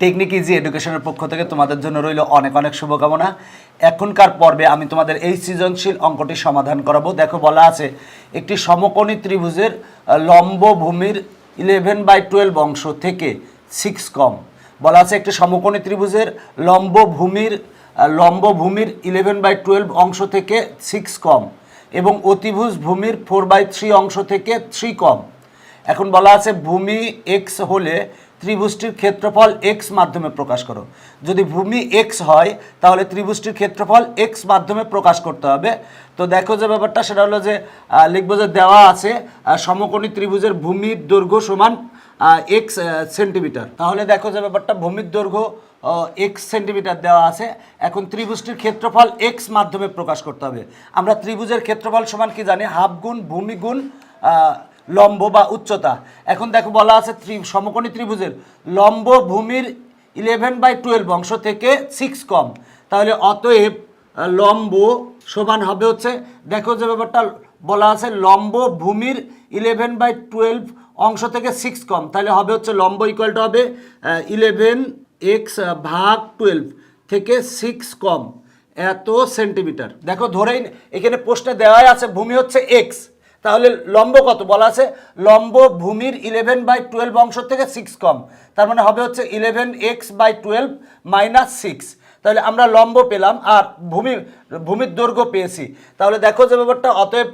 Technique easy এডুকেশনের পক্ষ থেকে তোমাদের জন্য রইল অনেক অনেক শুভকামনা। এখনকার পর্বে আমি তোমাদের এই সৃজনশীল অঙ্কটি সমাধান করাবো। দেখো বলা আছে একটি সমকোণী ত্রিভুজের লম্ব ভূমির 11/12 অংশ থেকে 6 কম। বলা আছে একটি সমকোণী ত্রিভুজের লম্ব ভূমির 11/12 অংশ থেকে 6 কম এবং অতিভুজ ভূমির 4/3 অংশ থেকে 3 কম। এখন বলা আছে ভূমি এক্স হলে ত্রিভুজটির ক্ষেত্রফল এক্স মাধ্যমে প্রকাশ করো। যদি ভূমি এক্স হয় তাহলে ত্রিভুজটির ক্ষেত্রফল এক্স মাধ্যমে প্রকাশ করতে হবে। তো দেখো যে ব্যাপারটা সেটা হলো যে লিখবো যে দেওয়া আছে সমকোণী ত্রিভুজের ভূমির দৈর্ঘ্য সমান এক্স সেন্টিমিটার। তাহলে দেখো যে ব্যাপারটা ভূমির দৈর্ঘ্য এক্স সেন্টিমিটার দেওয়া আছে। এখন ত্রিভুজটির ক্ষেত্রফল এক্স মাধ্যমে প্রকাশ করতে হবে। আমরা ত্রিভুজের ক্ষেত্রফল সমান কি জানি? হাফ গুণ ভূমি গুণ লম্ব বা উচ্চতা। এখন দেখো বলা আছে সমকোণী ত্রিভুজের লম্ব ভূমির 11/12 অংশ থেকে 6 কম। তাহলে অতএব লম্ব সমান হবে হচ্ছে, দেখো যে ব্যাপারটা বলা আছে লম্ব ভূমির 11/12 অংশ থেকে 6 কম, তাহলে হবে হচ্ছে লম্ব ইকুয়াল টু হবে 11x/12 থেকে 6 কম এত সেন্টিমিটার। দেখো ধরেই এখানে প্রশ্নে দেওয়াই আছে ভূমি হচ্ছে এক্স, তাহলে লম্ব কত বলা আছে? লম্ব ভূমির 11/12 অংশ থেকে 6 কম, তার মানে হবে হচ্ছে 11x/12 - 6। তাহলে আমরা লম্ব পেলাম আর ভূমির দৈর্ঘ্য পেয়েছি। তাহলে দেখো যে ব্যাপারটা অতএব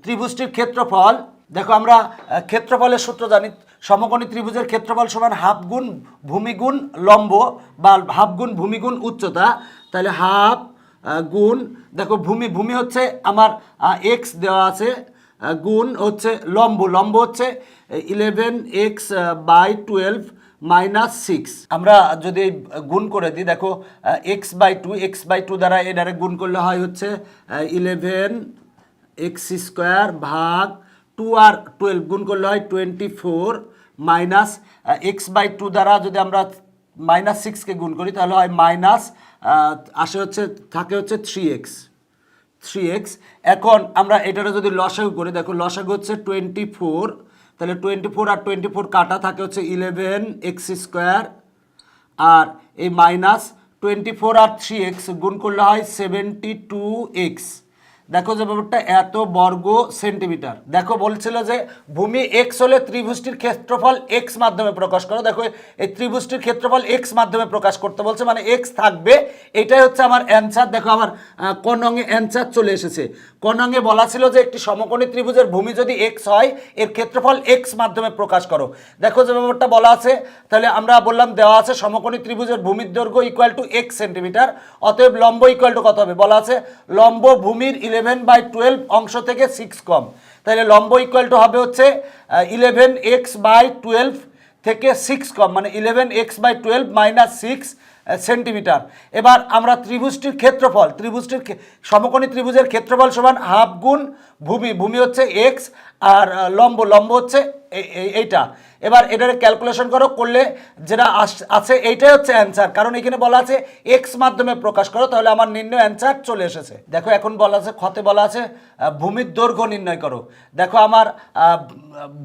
ত্রিভুজটির ক্ষেত্রফল, দেখো আমরা ক্ষেত্রফলের সূত্র জানি, সমকোণী ত্রিভুজের ক্ষেত্রফল সমান হাফ গুণ ভূমি গুণ লম্ব বা হাফ গুণ ভূমি গুণ উচ্চতা। তাহলে হাফ গুণ, দেখো ভূমি হচ্ছে আমার এক্স দেওয়া আছে, গুণ হচ্ছে লম্ব হচ্ছে 11x/12 - 6। আমরা যদি গুণ করে দিই, দেখো x/2 দ্বারা এটারে গুণ করলে হয় হচ্ছে 11x² ভাগ 2 আর 12 গুণ করলে হয় 24 মাইনাস x/2 দ্বারা যদি আমরা -6কে গুণ করি তাহলে হয় মাইনাস আসে হচ্ছে থাকে হচ্ছে 3x। এখন আমরা এটারে যদি লসাগু করি, দেখো লসাগু হচ্ছে 24, তাহলে 24 আর 24 কাটা থাকে হচ্ছে 11x², আর এই মাইনাস 24 আর 3x গুণ করলে হয় 72x। দেখো যে ব্যাপারটা এত বর্গ সেন্টিমিটার। দেখো বলছিল যে ভূমি এক্স হলে ত্রিভুজটির ক্ষেত্রফল এক্স মাধ্যমে প্রকাশ করো। দেখো এই ত্রিভুজটির ক্ষেত্রফল এক্স মাধ্যমে প্রকাশ করতে বলছে, মানে এক্স থাকবে। এটাই হচ্ছে আমার অ্যান্সার। দেখো আমার ক নঙে অ্যান্সার চলে এসেছে। ক নঙে বলা ছিল যে একটি সমকোণী ত্রিভুজের ভূমি যদি এক্স হয় এর ক্ষেত্রফল এক্স মাধ্যমে প্রকাশ করো। দেখো যে ব্যাপারটা বলা আছে, তাহলে আমরা বললাম দেওয়া আছে সমকোণী ত্রিভুজের ভূমির দৈর্ঘ্য ইকুয়াল টু এক্স সেন্টিমিটার, অতএব লম্ব ইকুয়াল টু কত হবে? বলা আছে লম্ব ভূমির 11/12 অংশ থেকে 6 কম, তাহলে লম্ব ইকুয়াল টু হবে হচ্ছে 11x/12 থেকে 6 কম, মানে 11x/12 - 6 সেন্টিমিটার। এবার আমরা ত্রিভুজটির ক্ষেত্রফল, সমকোণী ত্রিভুজের ক্ষেত্রফল সমান হাফ গুণ ভূমি হচ্ছে এক্স আর লম্ব হচ্ছে এইটা। এবার এটারে ক্যালকুলেশন করলে যেটা আছে এইটাই হচ্ছে অ্যান্সার, কারণ এখানে বলা আছে এক্স মাধ্যমে প্রকাশ করো, তাহলে আমার নির্ণয় অ্যান্সার চলে এসেছে। দেখো এখন বলা আছে খতে বলা আছে ভূমির দৈর্ঘ্য নির্ণয় করো। দেখো আমার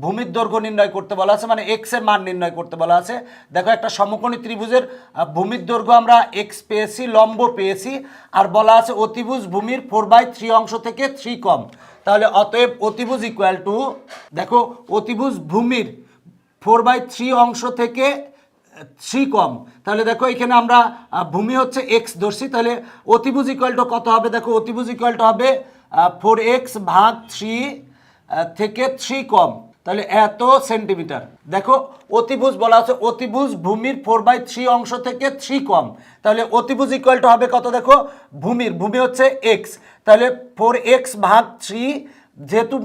ভূমির দৈর্ঘ্য নির্ণয় করতে বলা আছে, মানে এক্স এর মান নির্ণয় করতে বলা আছে। দেখো একটা সমকোণী ত্রিভুজের ভূমির দৈর্ঘ্য আমরা এক্স পেয়েছি, লম্ব পেয়েছি, আর বলা আছে অতিভুজ ভূমির 4/3 অংশ থেকে 3 কম। তাহলে অতএব অতিভুজ ইকুয়াল টু, দেখো অতিভুজ ভূমির 4/3 অংশ থেকে 3 কম, তাহলে দেখো এখানে আমরা ভূমি হচ্ছে এক্স ধরছি, তাহলে অতিভুজ ইকুয়াল টু কত হবে? দেখো অতিভুজ ইকুয়াল টু হবে 4x/3 থেকে 3 কম, তাহলে এত সেন্টিমিটার। দেখো অতিভুজ বলা আছে অতিভুজ ভূমির 4/3 অংশ থেকে 3 কম, তাহলে অতিভুজ ইকুয়াল টু হবে কত? দেখো ভূমি হচ্ছে এক্স, তাহলে 4x/3, যেহেতু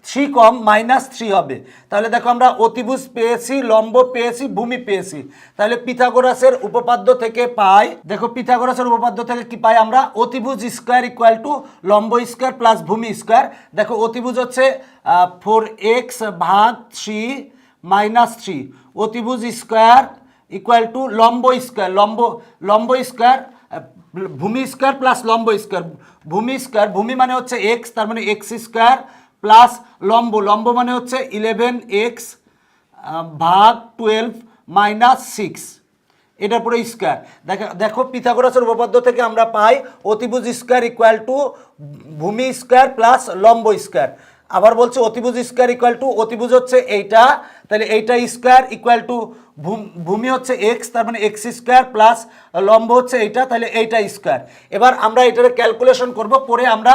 3 কম -3 হবে। তাহলে দেখো আমরা অতিভুজ পেয়েছি, লম্ব পেয়েছি, ভূমি পেয়েছি, তাহলে পিথাগোরাসের উপপাদ্য থেকে পাই, দেখো পিথাগোরাসের উপপাদ্য থেকে কি পাই আমরা? অতিভুজ স্কোয়ার ইকুয়াল টু লম্ব স্কোয়ার প্লাস ভূমি স্কোয়ার। দেখো অতিভুজ হচ্ছে 4x/3 - 3, অতিভুজ স্কোয়ার ইকুয়াল টু লম্ব স্কোয়ার, লম্ব স্কোয়ার ভূমি স্কোয়ার প্লাস লম্ব স্কোয়ার। ভূমি মানে হচ্ছে এক্স, তার মানে x² প্লাস লম্ব মানে হচ্ছে 11x/12 - 6। এটার পরে স্কোয়ার। দেখো পিথাগোরাসের উপপাদ্য থেকে আমরা পাই অতিভুজ স্কোয়ার ইকুয়াল টু ভূমি স্কোয়ার প্লাস লম্ব স্কোয়ার। আবার বলছে অতিভুজ স্কোয়ার ইকুয়াল টু, অতিভুজ হচ্ছে এইটা, তাহলে এইটা স্কোয়ার ইকুয়াল টু ভূমি হচ্ছে এক্স, তার মানে এক্স স্কোয়ার প্লাস লম্ব হচ্ছে এইটা, তাহলে এইটা স্কোয়ার। এবার আমরা এটার ক্যালকুলেশন করব, পরে আমরা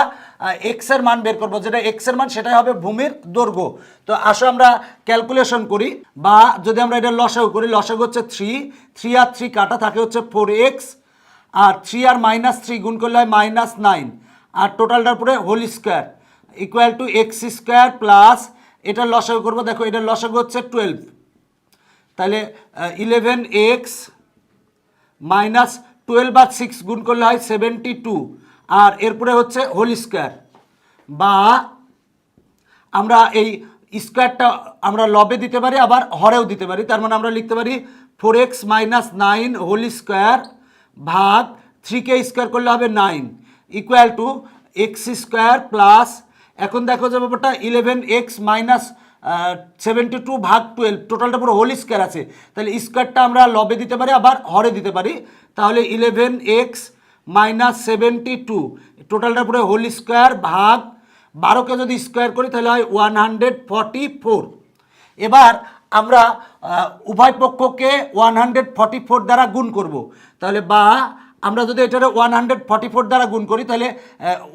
এক্স এর মান বের করব, যেটা এক্স এর মান সেটাই হবে ভূমির দৈর্ঘ্য। তো আসো আমরা ক্যালকুলেশন করি, বা যদি আমরা এটা লসাগু করি, লসাগু হচ্ছে 3 আর 3 কাটা থাকে হচ্ছে 4x, আর 3 আর -3 গুণ করলে হয় -9, আর টোটালটার পরে whole square equal to x square plus, এটা লসাগু করবো, দেখো এটা লসাগু হচ্ছে 12, তাহলে 11x -12 আর 6 গুণ করলে হয় 72, আর এরপরে হচ্ছে হোল স্কোয়ার, বা আমরা এই স্কোয়ারটা আমরা লবে দিতে পারি আবার হরেও দিতে পারি। তার মানে আমরা লিখতে পারি 4x - 9 হোল স্কোয়ার ভাগ 3k স্কোয়ার করলে হবে 9 equal to x square plus, এখন দেখো যে ব্যাপারটা 11x - 72 ভাগ 12, টোটালটা পুরো হোল স্কোয়ার আছে, তাহলে স্কোয়ারটা আমরা লবে দিতে পারি আবার হরে দিতে পারি। তাহলে 11x - 72 টোটালটা পুরো হোল স্কোয়ার ভাগ 12কে যদি স্কোয়ার করি তাহলে হয় 144। এবার আমরা উভয় পক্ষকে 144 দ্বারা গুণ করব, তাহলে বা আমরা যদি এটারে 144 দ্বারা গুণ করি তাহলে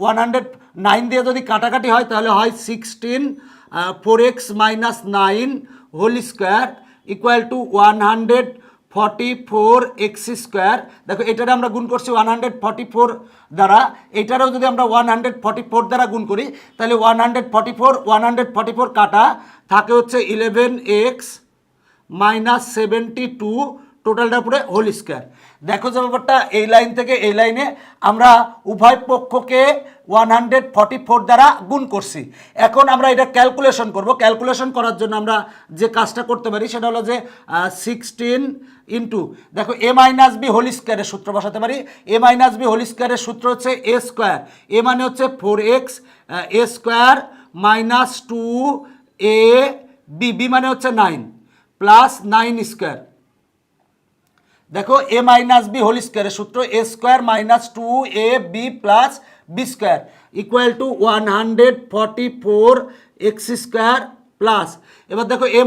109 দিয়ে যদি কাটাকাটি হয় তাহলে হয় 16, 4x - 9 whole square equal to 144x square. দেখো এটারে আমরা গুণ করছি 144 দ্বারা, এটারেও যদি আমরা 144 দ্বারা গুণ করি তাহলে 144 কাটা থাকে হচ্ছে 11x - 72 টোটালটার পরে হোল স্কোয়ার। দেখো যে ব্যাপারটা এই লাইন থেকে এই লাইনে আমরা উভয় পক্ষকে 144 দ্বারা গুণ করছি। এখন আমরা এটা ক্যালকুলেশন করব, ক্যালকুলেশন করার জন্য আমরা যে কাজটা করতে পারি সেটা হলো যে 16 ইন্টু, দেখো a - b হোল স্কোয়ারের সূত্র বসাতে পারি। a - b হোল স্কোয়ারের সূত্র হচ্ছে a স্কোয়ার, এ মানে হচ্ছে 4x, a square -2ab, b মানে হচ্ছে 9 প্লাস 9 স্কোয়ার। দেখো a - b হোল স্কোয়ারের সূত্র a square -2ab plus b square equal to 144x square plus, এবার দেখো a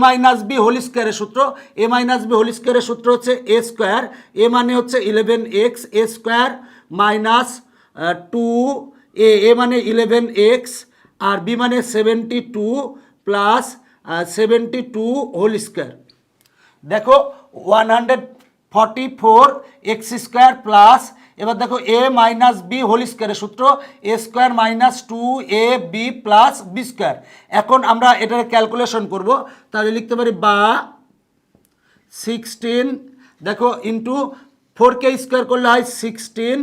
- b হোল স্কোয়ারের সূত্র, a - b হোল স্কোয়ারের সূত্র হচ্ছে a স্কোয়ার, a মানে হচ্ছে 11x, a square -2a, a মানে 11x আর b মানে 72 প্লাস 72 হোল স্কোয়ার। দেখো 144x স্কোয়ার প্লাস, এবার দেখো a - b হোল স্কোয়ারের সূত্র a square -2ab plus b square. এখন আমরা এটার ক্যালকুলেশন করব, তাহলে লিখতে পারি বা 16, দেখো ইন্টু 4k স্কোয়ার করলে হয় 16,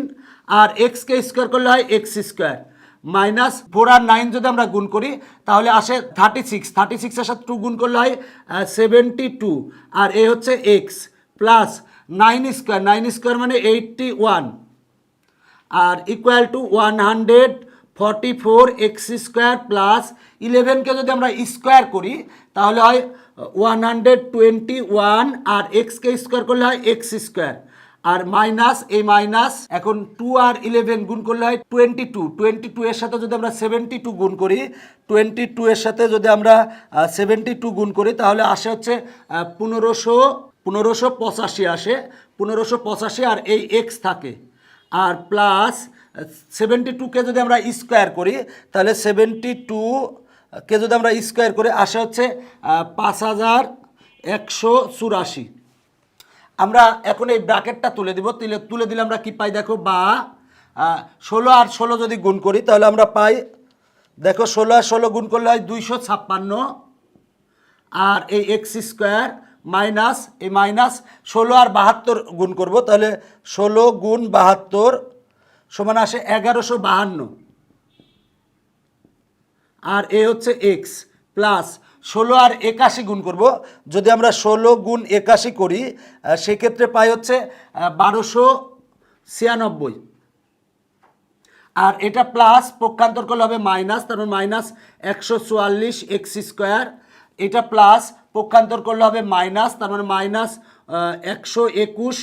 আর xk স্কোয়ার করলে হয় x স্কোয়ার -4 আর 9 যদি আমরা গুণ করি তাহলে আসে 36 এর সাথে 2 গুণ করলে হয় 72, আর এ হচ্ছে x প্লাস 9 স্কোয়ার মানে 81, আর equal to 144x square plus 11কে যদি আমরা স্কোয়ার করি তাহলে হয় 121, আর এক্সকে স্কোয়ার করলে হয় এক্স স্কোয়ার, আর মাইনাস এই মাইনাস, এখন 2 আর 11 গুণ করলে হয় 22 এর সাথে যদি আমরা 72 গুণ করি, 22 এর সাথে যদি আমরা 72 গুণ করি তাহলে আসে হচ্ছে 1585 আসে, 1585, আর এই এক্স থাকে, আর প্লাস 72কে যদি আমরা স্কোয়ার করি তাহলে 72কে যদি আমরা স্কোয়ার করি আসে হচ্ছে 5184। আমরা এখন এই ব্র্যাকেটটা তুলে দিব, তুলে দিলে আমরা কি পাই দেখো, বা 16 আর 16 যদি গুণ করি তাহলে আমরা পাই, দেখো 16 আর 16 গুণ করলে হয় 256, আর এই এক্স স্কোয়ার মাইনাস এই মাইনাস 16 আর 72 গুণ করব তাহলে 16 গুণ 72 সমান আসে 1152, আর এ হচ্ছে এক্স প্লাস 16 আর 81 গুণ করব, যদি আমরা 16 গুণ 81 করি সেক্ষেত্রে পাই হচ্ছে 1296, আর এটা প্লাস পক্ষান্তর করলে হবে মাইনাস, তারপর মাইনাস 144 এক্স স্কোয়ার, এটা প্লাস পক্ষান্তর করলে হবে মাইনাস, তার মানে মাইনাস 121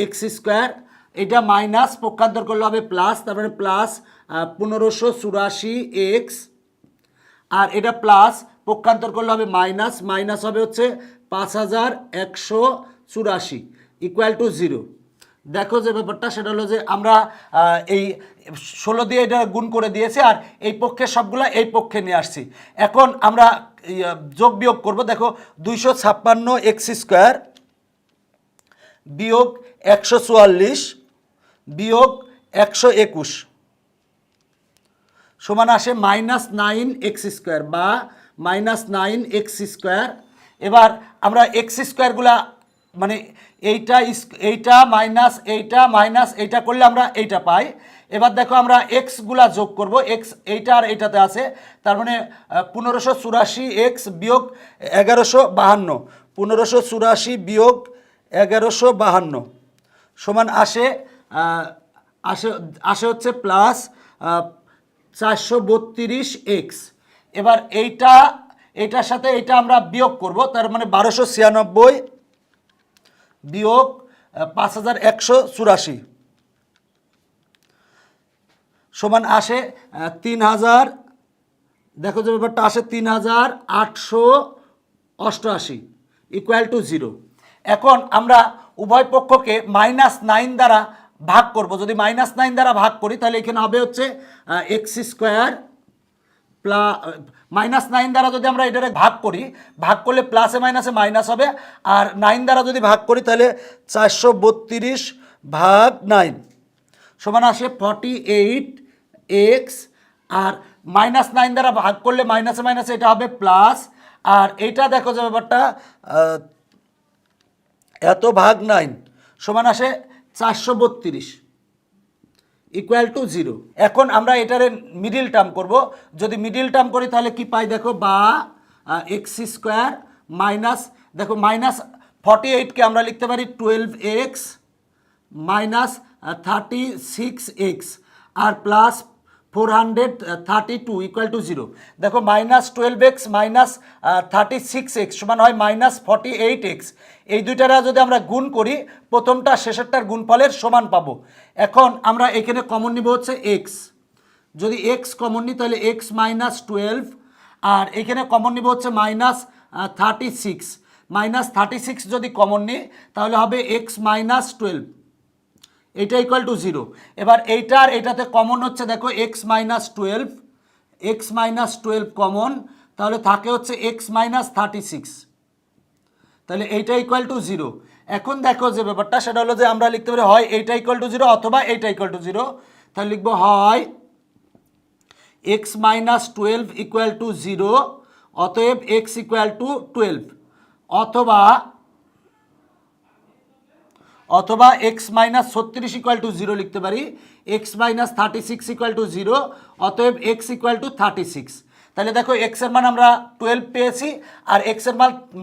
এক্স স্কোয়ার, এটা মাইনাস পক্ষান্তর করলে হবে প্লাস, তারপরে প্লাস 1584 এক্স, আর এটা প্লাস পক্ষান্তর করলে হবে মাইনাস, মাইনাস হবে হচ্ছে 5184 ইকুয়াল টু 0। দেখো যে ব্যাপারটা সেটা হলো যে আমরা এই 16 দিয়ে এটা গুণ করে দিয়েছি, আর এই পক্ষের সবগুলো এই পক্ষে নিয়ে আসছি। এখন আমরা যোগ বিয়োগ করব। দেখো 256 এক্স স্কোয়ার বিয়োগ 144 বিয়োগ 121 সমান আসে -9 এক্স স্কোয়ার বা -9 এক্স স্কোয়ার। এবার আমরা এক্স স্কোয়ারগুলা মানে এইটা মাইনাস এইটা করলে আমরা এইটা পাই। এবার দেখো আমরা এক্সগুলা যোগ করব, এক্স এইটা আর এইটাতে আছে, তার মানে 1584 এক্স বিয়োগ 1152, 1584 বিয়োগ 1152 সমান আসে হচ্ছে প্লাস 432 এক্স। এবার এইটার সাথে এইটা আমরা বিয়োগ করব, তার মানে 1296 বিয়োগ 5184 সমান আসে 3000। দেখো যে ব্যাপারটা আসে 3888 ইকুয়াল টু 0। এখন আমরা উভয় পক্ষকে -9 দ্বারা ভাগ করব। যদি -9 দ্বারা ভাগ করি তাহলে এখানে হবে হচ্ছে এক্স স্কোয়ার প্লাস -9 দ্বারা যদি আমরা এটাকে ভাগ করি, ভাগ করলে প্লাসে মাইনাসে মাইনাস হবে, আর 9 দ্বারা যদি ভাগ করি তাহলে 432 ভাগ 9 সমান আসে 48 এক্স, আর -9 দ্বারা ভাগ করলে মাইনাসে মাইনাসে এটা হবে প্লাস, আর এইটা দেখো যে ব্যাপারটা এত ভাগ 9 সমান আসে 432 ইকুয়াল টু 0। এখন আমরা এটারে মিডিল টার্ম করব। যদি মিডিল টার্ম করি তাহলে কি পাই দেখো, বা এক্স স্কোয়ার মাইনাস, দেখো -48কে আমরা লিখতে পারি 12x মাইনাস 36x আর প্লাস 432 ইকুয়াল টু 0। দেখো -12x মাইনাস 36x সমান হয় -48x। এই দুইটারা যদি আমরা গুণ করি, প্রথমটা শেষেরটার গুণফলের সমান পাবো। এখন আমরা এখানে কমন নিব হচ্ছে x, যদি x কমন নিই তাহলে x -12, আর এখানে কমন নিব হচ্ছে -36, -36 যদি কমন নিই তাহলে হবে x -12, এটা ইকুয়াল টু 0। এবার এইটার এটাতে কমন হচ্ছে দেখো x -12 কমন, তাহলে থাকে হচ্ছে x -36, তাহলে এইটা ইকুয়াল টু 0। এখন দেখো যে ব্যাপারটা সেটা হলো যে আমরা লিখতে পারি হয় এইটা ইকুয়াল টু 0 অথবা এইটা ইকুয়াল টু 0। তাহলে লিখবো হয় x -12 ইকুয়াল টু 0, অতএব x ইকুয়াল টু 12, অথবা x -36 ইকুয়াল টু 0 লিখতে পারি, x -36 ইকুয়াল টু 0, অতএব x ইকুয়াল টু 36। তাহলে দেখো x এর মান আমরা 12 পেয়েছি আর x এর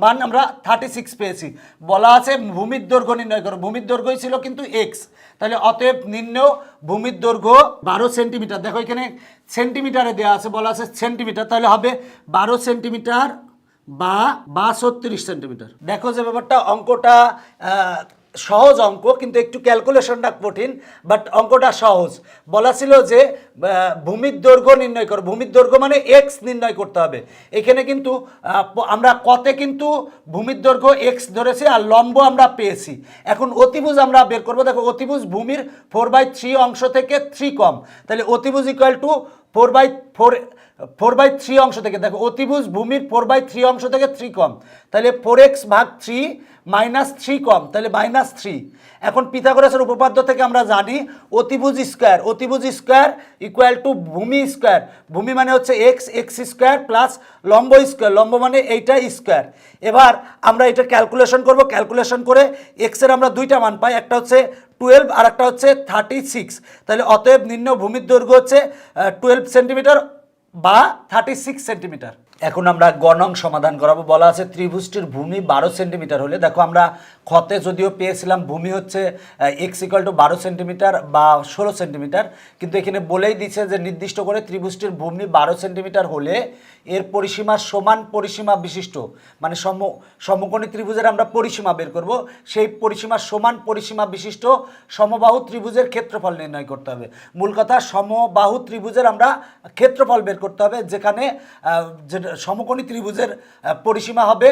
মান আমরা 36 পেয়েছি। বলা আছে ভূমির দৈর্ঘ্য নির্ণয় করো, ভূমির দৈর্ঘ্যই ছিল কিন্তু x, তাহলে অতএব নির্ণেয় ভূমির দৈর্ঘ্য 12 সেন্টিমিটার। দেখো এখানে সেন্টিমিটারে দেওয়া আছে, বলা আছে সেন্টিমিটার, তাহলে হবে 12 সেন্টিমিটার বা 32 সেন্টিমিটার। দেখো যে ব্যাপারটা অঙ্কটা সহজ অঙ্ক, কিন্তু একটু ক্যালকুলেশনটা কঠিন, বাট অঙ্কটা সহজ। বলা ছিল যে ভূমির দৈর্ঘ্য নির্ণয় করো, ভূমির দৈর্ঘ্য মানে এক্স নির্ণয় করতে হবে। এখানে কিন্তু আমরা কতে কিন্তু ভূমির দৈর্ঘ্য এক্স ধরেছি আর লম্ব আমরা পেয়েছি। এখন অতিভুজ আমরা বের করবো। দেখো অতিভুজ ভূমির 4/3 অংশ থেকে 3 কম, তাহলে অতিভুজ ইকুয়াল টু 4/3 অংশ থেকে, দেখো অতিভুজ ভূমির 4/3 অংশ থেকে 3 কম, তাহলে 4x ভাগ 3 -3 কম, তাহলে -3। এখন পিথাগোরাসের উপপাদ্য থেকে আমরা জানি অতিভুজ স্কোয়ার ইকুয়াল টু ভূমি স্কোয়ার। ভূমি মানে হচ্ছে এক্স স্কোয়ার প্লাস লম্ব স্কোয়ার, লম্ব মানে এইটা স্কোয়ার। এবার আমরা এটা ক্যালকুলেশন করব, ক্যালকুলেশন করে এক্সের আমরা দুইটা মান পাই, একটা হচ্ছে 12 আর একটা হচ্ছে 36। তাহলে অতএব নিম্ন ভূমির দৈর্ঘ্য হচ্ছে 12 সেন্টিমিটার বা 36 সেন্টিমিটার। এখন আমরা গণং সমাধান করাবো। বলা আছে ত্রিভুজটির ভূমি 12 সেন্টিমিটার হলে, দেখো আমরা ক্ষতে যদিও পেয়েছিলাম ভূমি হচ্ছে x = 12 সেন্টিমিটার বা 16 সেন্টিমিটার, কিন্তু এখানে বলেই দিচ্ছে যে নির্দিষ্ট করে ত্রিভুজটির ভূমি 12 সেন্টিমিটার হলে এর পরিসীমা সমান পরিসীমা বিশিষ্ট, মানে সমকোণী ত্রিভুজের আমরা পরিসীমা বের করব, সেই পরিসীমা সমান পরিসীমা বিশিষ্ট সমবাহু ত্রিভুজের ক্ষেত্রফল নির্ণয় করতে হবে। মূল কথা, সমবাহু ত্রিভুজের আমরা ক্ষেত্রফল বের করতে হবে, যেখানে সমকোণী ত্রিভুজের পরিসীমা হবে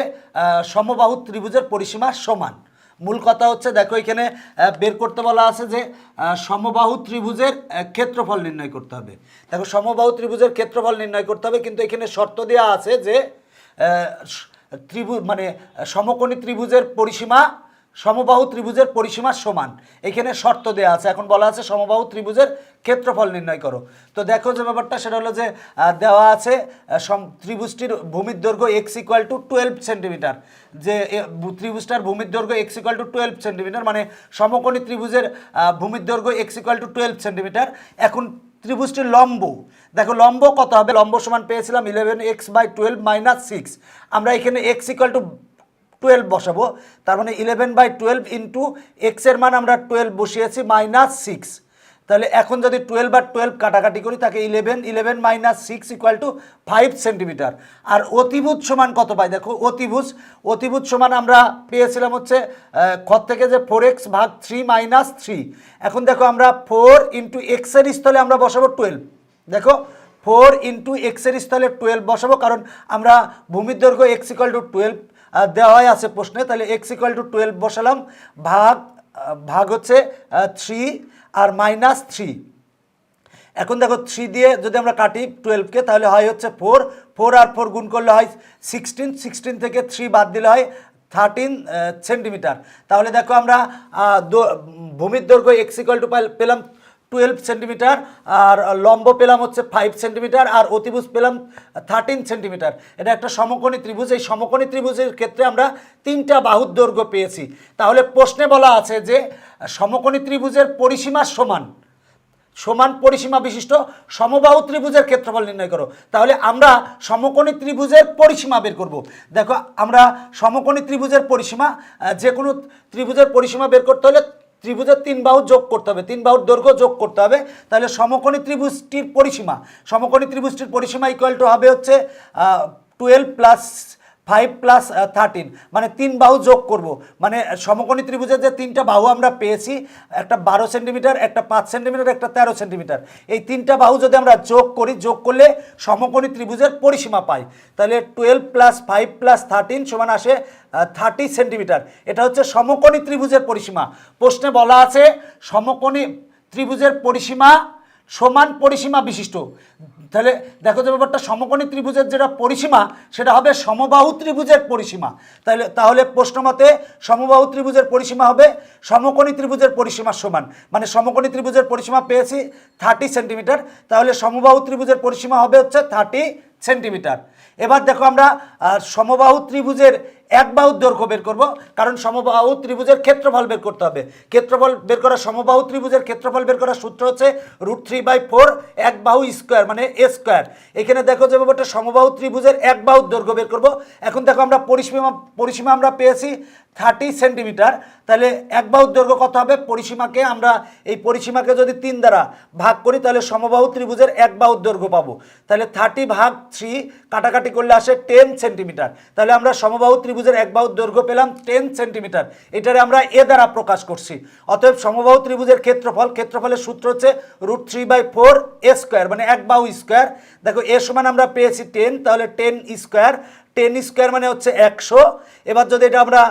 সমবাহু ত্রিভুজের পরিসীমা সমান। মূল কথা হচ্ছে দেখো এখানে বের করতে বলা আছে যে সমবাহু ত্রিভুজের ক্ষেত্রফল নির্ণয় করতে হবে। দেখো সমবাহু ত্রিভুজের ক্ষেত্রফল নির্ণয় করতে হবে, কিন্তু এখানে শর্ত দেওয়া আছে যে ত্রিভুজ মানে সমকোণী ত্রিভুজের পরিসীমা সমবাহু ত্রিভুজের পরিসীমা সমান, এখানে শর্ত দেওয়া আছে। এখন বলা আছে সমবাহু ত্রিভুজের ক্ষেত্রফল নির্ণয় করো। তো দেখো যে ব্যাপারটা সেটা হলো যে দেওয়া আছে ত্রিভুজটির ভূমির দৈর্ঘ্য x = 12 সেন্টিমিটার, যে ত্রিভুজটার ভূমির দৈর্ঘ্য x = 12 সেন্টিমিটার, মানে সমকোণী ত্রিভুজের ভূমির দৈর্ঘ্য x = 12 সেন্টিমিটার। এখন ত্রিভুজটির লম্ব, দেখো লম্ব কত হবে, লম্ব সমান পেয়েছিলাম 11x/12 - 6, আমরা এখানে x = 12 বসাবো, তার মানে 11/12 ইন্টু এক্স এর মান আমরা 12 বসিয়েছি -6, তাহলে এখন যদি 12 আর 12 কাটাকাটি করি তাকে 11 - 6 = 5 সেন্টিমিটার। আর অতিভুজ সমান কত পাই, দেখো অতিভুজ সমান আমরা পেয়েছিলাম হচ্ছে ক্ষত থেকে যে 4x/3 - 3। এখন দেখো আমরা 4 × x এর স্থলে আমরা বসাবো 12, দেখো 4 × x এর স্থলে 12 বসাবো, কারণ আমরা ভূমির দৈর্ঘ্য x = 12 দেওয়া আছে প্রশ্নে, তাহলে x = 12 বসালাম, ভাগ হচ্ছে 3 আর -3। এখন দেখো 3 দিয়ে যদি আমরা কাটি 12কে, তাহলে হয় হচ্ছে 4 আর 4 গুণ করলে হয় 16 থেকে 3 বাদ দিলে হয় 13 সেন্টিমিটার। তাহলে দেখো আমরা ভূমির দৈর্ঘ্য x = পেলাম 12 সেন্টিমিটার, আর লম্ব পেলাম হচ্ছে 5 সেন্টিমিটার, আর অতিভুজ পেলাম 13 সেন্টিমিটার। এটা একটা সমকোণী ত্রিভুজ। এই সমকোণী ত্রিভুজের ক্ষেত্রে আমরা 3টা বাহুর দৈর্ঘ্য পেয়েছি। তাহলে প্রশ্নে বলা আছে যে সমকোণী ত্রিভুজের পরিসীমা সমান পরিসীমা বিশিষ্ট সমবাহু ত্রিভুজের ক্ষেত্রফল নির্ণয় করো। তাহলে আমরা সমকোণী ত্রিভুজের পরিসীমা বের করব। দেখো আমরা সমকোণী ত্রিভুজের পরিসীমা, যে কোনো ত্রিভুজের পরিসীমা বের করতে হলে ত্রিভুজের 3 বাহু যোগ করতে হবে, 3 বাহুর দৈর্ঘ্য যোগ করতে হবে। তাহলে সমকোণী ত্রিভুজটির পরিসীমা ইকুয়াল টু হবে হচ্ছে 12 + 5 + 13, মানে 3 বাহু যোগ করব। মানে সমকোণী ত্রিভুজের যে 3টা বাহু আমরা পেয়েছি, একটা 12 সেন্টিমিটার, একটা 5 সেন্টিমিটার, একটা 13 সেন্টিমিটার, এই 3টা বাহু যদি আমরা যোগ করি, যোগ করলে সমকোণী ত্রিভুজের পরিসীমা পাই। তাহলে 12 + 5 + 13 সমান আসে 30 সেন্টিমিটার। এটা হচ্ছে সমকোণী ত্রিভুজের পরিসীমা। প্রশ্নে বলা আছে সমকোণী ত্রিভুজের পরিসীমা সমান পরিসীমা বিশিষ্ট। তাহলে দেখো যে ব্যাপারটা, সমকোণী ত্রিভুজের যেটা পরিসীমা সেটা হবে সমবাহু ত্রিভুজের পরিসীমা। তাহলে প্রশ্ন মতে সমবাহু ত্রিভুজের পরিসীমা হবে সমকোণী ত্রিভুজের পরিসীমার সমান, মানে সমকোণী ত্রিভুজের পরিসীমা পেয়েছি 30 সেন্টিমিটার, তাহলে সমবাহু ত্রিভুজের পরিসীমা হবে হচ্ছে 30 সেন্টিমিটার। এবার দেখো আমরা সমবাহু ত্রিভুজের এক বাহুর দৈর্ঘ্য বের করব, কারণ সমবাহু ত্রিভুজের ক্ষেত্রফল বের করতে হবে। ক্ষেত্রফল বের করা, সমবাহু ত্রিভুজের ক্ষেত্রফল বের করার সূত্র হচ্ছে √3/4 এক বাহু স্কোয়ার, মানে a স্কোয়ার। এখানে দেখো যে ব্যাপারটা সমবাহু ত্রিভুজের এক বাহুর দৈর্ঘ্য বের করব। এখন দেখো আমরা পরিসীমা আমরা পেয়েছি 30 সেন্টিমিটার, তাহলে এক বাহুর দৈর্ঘ্য কত হবে, এই পরিসীমাকে যদি 3 দ্বারা ভাগ করি তাহলে সমবাহু ত্রিভুজের এক বাহুর দৈর্ঘ্য পাবো। তাহলে 30/3 কাটাকাটি করলে আসে 10 সেন্টিমিটার। তাহলে আমরা সমবাহু ত্রিভুজের এক বাহুর দৈর্ঘ্য পেলাম 10 সেন্টিমিটার। এটারে আমরা এ দ্বারা প্রকাশ করছি। অতএব সমবাহু ত্রিভুজের ক্ষেত্রফলের সূত্র হচ্ছে √3/4 a স্কোয়ার, মানে এক বাহু স্কোয়ার। দেখো এ সমান আমরা পেয়েছি 10, তাহলে 10 স্কোয়ার, 10 স্কোয়ার মানে হচ্ছে 100। এবার যদি এটা আমরা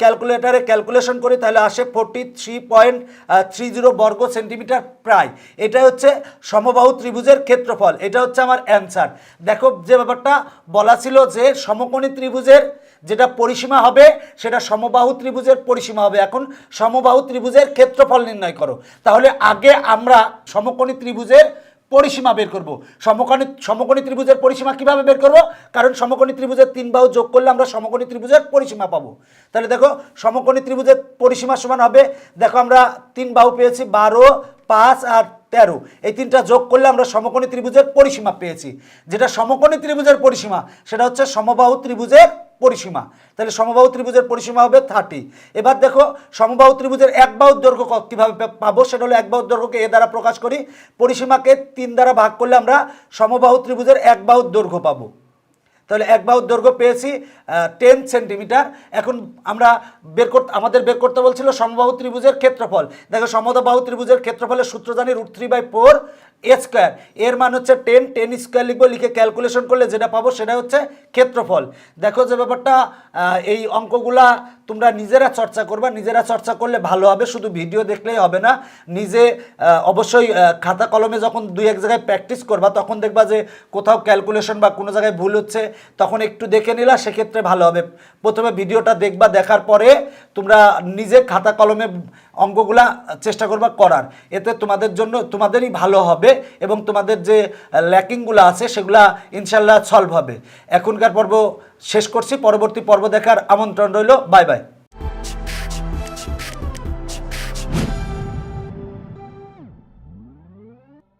ক্যালকুলেটারে ক্যালকুলেশন করি তাহলে আসে 43.30 বর্গ সেন্টিমিটার প্রায়। এটা হচ্ছে সমবাহু ত্রিভুজের ক্ষেত্রফল, এটা হচ্ছে আমার অ্যান্সার। দেখো যে ব্যাপারটা বলা ছিল যে সমকোণী ত্রিভুজের যেটা পরিসীমা হবে সেটা সমবাহু ত্রিভুজের পরিসীমা হবে। এখন সমবাহু ত্রিভুজের ক্ষেত্রফল নির্ণয় করো। তাহলে আগে আমরা সমকোণী ত্রিভুজের পরিসীমা বের করব। সমকোণী ত্রিভুজের পরিসীমা কিভাবে বের করব, কারণ সমকোণী ত্রিভুজের 3 বাহু যোগ করলে আমরা সমকোণী ত্রিভুজের পরিসীমা পাবো। তাহলে দেখো সমকোণী ত্রিভুজের পরিসীমা সমান হবে, দেখো আমরা 3 বাহু পেয়েছি 12 5 আর 13 এই তিনটা যোগ করলে আমরা সমকোণী ত্রিভুজের পরিসীমা পেয়েছি। যেটা সমকোণী ত্রিভুজের পরিসীমা সেটা হচ্ছে সমবাহু ত্রিভুজের পরিসীমা। তাহলে সমবাহু ত্রিভুজের পরিসীমা হবে 30। এবার দেখো সমবাহু ত্রিভুজের এক বাহুর দৈর্ঘ্য কীভাবে পাবো, সেটা হলো এক বাহুর দৈর্ঘ্যকে এ দ্বারা প্রকাশ করি, পরিসীমাকে 3 দ্বারা ভাগ করলে আমরা সমবাহু ত্রিভুজের এক বাহুর দৈর্ঘ্য পাবো। তাহলে এক বাহুর দৈর্ঘ্য পেয়েছি 10 সেন্টিমিটার। এখন আমরা আমাদের বের করতে বলছিল সমবাহু ত্রিভুজের ক্ষেত্রফল। দেখো সমবাহু ত্রিভুজের ক্ষেত্রফলের সূত্র জানি √3/4 a স্কয়ার, এর মান হচ্ছে 10 স্কয়ার লিখবো, লিখে ক্যালকুলেশন করলে যেটা পাবো সেটা হচ্ছে ক্ষেত্রফল। দেখো যে ব্যাপারটা, এই অঙ্কগুলা তোমরা নিজেরা চর্চা করবা, নিজেরা চর্চা করলে ভালো হবে, শুধু ভিডিও দেখলেই হবে না, নিজে অবশ্যই খাতা কলমে যখন 2-1 জায়গায় প্র্যাকটিস করবা তখন দেখবা যে কোথাও ক্যালকুলেশন বা কোনো জায়গায় ভুল হচ্ছে, তখন একটু দেখে নিলা, সেক্ষেত্রে ভালো হবে। প্রথমে ভিডিওটা দেখবা, দেখার পরে তোমরা নিজে খাতা কলমে অঙ্কগুলা চেষ্টা করবা করার, এতে তোমাদের জন্য তোমাদেরই ভালো হবে এবং তোমাদের যে ল্যাকিংগুলো আছে সেগুলা ইনশাল্লাহ সলভ হবে। এখনকার পর্ব শেষ করছি, পরবর্তী পর্ব দেখার আমন্ত্রণ রইল। Bye bye.